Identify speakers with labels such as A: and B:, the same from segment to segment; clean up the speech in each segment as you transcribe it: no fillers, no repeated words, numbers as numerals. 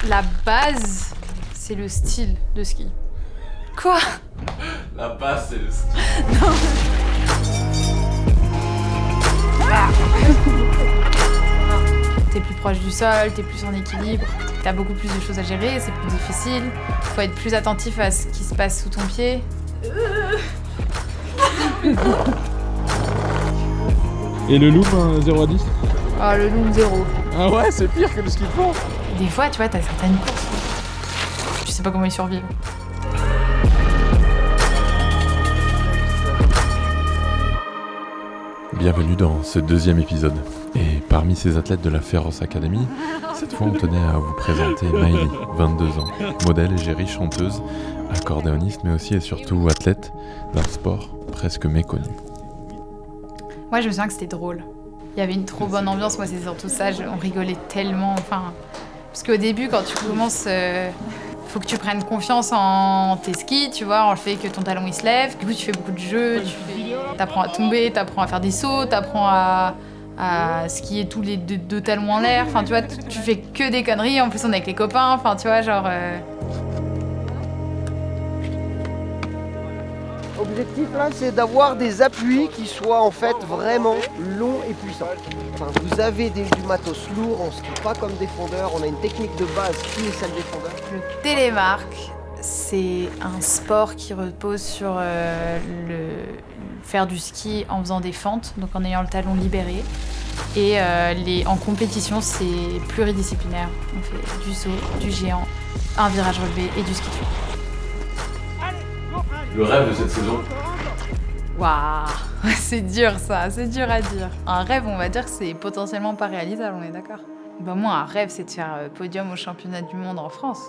A: La base, c'est le style de ski. Quoi ?
B: La base, c'est le style.
A: Non. T'es plus proche du sol, t'es plus en équilibre, t'as beaucoup plus de choses à gérer, c'est plus difficile. Faut être plus attentif à ce qui se passe sous ton pied.
C: Et le loom 0 à 10 ?
A: Oh, le loom 0.
C: Ah ouais, c'est pire que le ski de fond.
A: Des fois, tu vois, t'as certaines courses. Je sais pas comment ils survivent.
B: Bienvenue dans ce deuxième épisode. Et parmi ces athlètes de la Féroce Academy, cette fois on tenait à vous présenter Maëlie, 22 ans, modèle, égérie, chanteuse, accordéoniste, mais aussi et surtout athlète d'un sport presque méconnu.
A: Moi, je me souviens que c'était drôle. Il y avait une trop bonne ambiance, moi c'est surtout ça, on rigolait tellement, parce qu'au début, quand tu commences, faut que tu prennes confiance en tes skis, tu vois, en le fait que ton talon il se lève, du coup tu fais beaucoup de jeux, t'apprends à tomber, t'apprends à faire des sauts, t'apprends à skier tous les deux talons en l'air, tu vois, tu fais que des conneries, en plus on est avec les copains, tu vois, genre...
D: L'objectif là, c'est d'avoir des appuis qui soient en fait vraiment longs et puissants. Vous avez du matos lourd, on ne skie pas comme des fondeurs, on a une technique de base qui est celle des fondeurs.
A: Le télémark, c'est un sport qui repose sur faire du ski en faisant des fentes, donc en ayant le talon libéré. Et en compétition, c'est pluridisciplinaire. On fait du saut, du géant, un virage relevé et du ski de fond.
B: Le rêve de cette saison ?
A: Waouh, c'est dur ça, c'est dur à dire. Un rêve, on va dire que c'est potentiellement pas réalisable, on est d'accord. Moi, un rêve, c'est de faire podium au championnat du monde en France.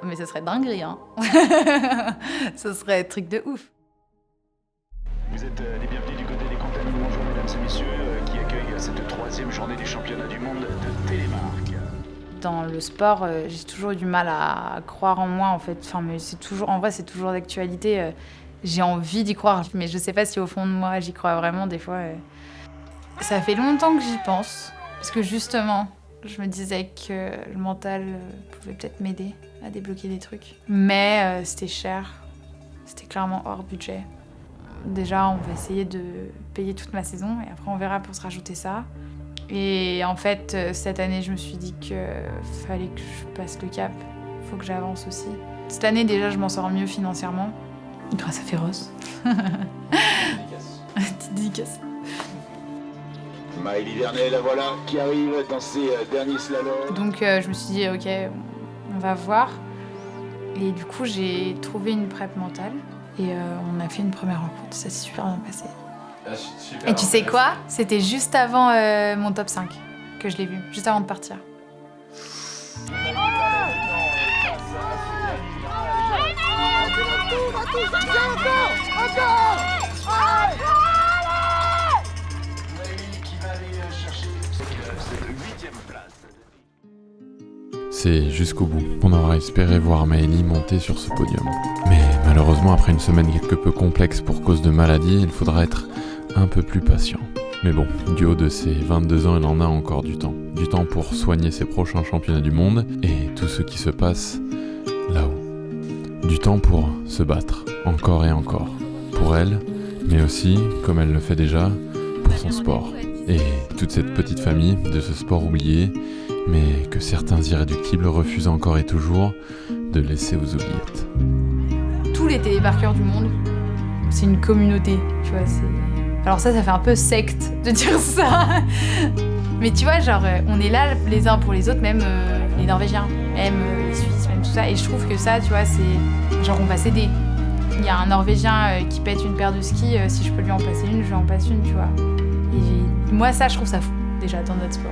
A: Mais ce serait dinguerie, hein. Ce serait truc de ouf.
E: Vous êtes les bienvenus du côté des Contamines. Bonjour mesdames et messieurs, qui accueillent cette troisième journée du championnat du monde de télémark.
A: Dans le sport, j'ai toujours eu du mal à croire en moi, en fait. Mais c'est toujours d'actualité. J'ai envie d'y croire, mais je sais pas si au fond de moi, j'y crois vraiment. Des fois, ça fait longtemps que j'y pense, parce que justement, je me disais que le mental pouvait peut-être m'aider à débloquer des trucs. Mais c'était cher, c'était clairement hors budget. Déjà, on va essayer de payer toute ma saison, et après on verra pour se rajouter ça. Et en fait, cette année, je me suis dit qu'il fallait que je passe le cap. Il faut que j'avance aussi. Cette année, déjà, je m'en sors mieux financièrement. Grâce à Féroce. Petite dédicace.
E: Maëlie Vernet, la voilà, qui arrive dans ses derniers slaloms.
A: Donc, je me suis dit, ok, on va voir. Et du coup, j'ai trouvé une prep mentale. Et on a fait une première rencontre. Ça s'est super bien passé. Et tu sais quoi ? C'était juste avant mon top 5 que je l'ai vu, juste avant de partir.
B: C'est jusqu'au bout. On aurait espéré voir Maëlie monter sur ce podium. Mais malheureusement, après une semaine quelque peu complexe pour cause de maladie, il faudra être un peu plus patient. Mais bon, du haut de ses 22 ans, elle en a encore du temps. Du temps pour soigner ses prochains championnats du monde et tout ce qui se passe là-haut. Du temps pour se battre, encore et encore. Pour elle, mais aussi, comme elle le fait déjà, pour son sport. Et toute cette petite famille de ce sport oublié, mais que certains irréductibles refusent encore et toujours de laisser aux oubliettes.
A: Tous les télémarqueurs du monde, c'est une communauté, tu vois, Alors ça fait un peu secte de dire ça. Mais tu vois, genre, on est là les uns pour les autres, même les Norvégiens, même les Suisses, même tout ça. Et je trouve que ça, tu vois, c'est... Genre, on va s'aider. Il y a un Norvégien qui pète une paire de skis, si je peux lui en passer une, je lui en passe une, tu vois. Et moi, ça, je trouve ça fou, déjà, dans notre sport.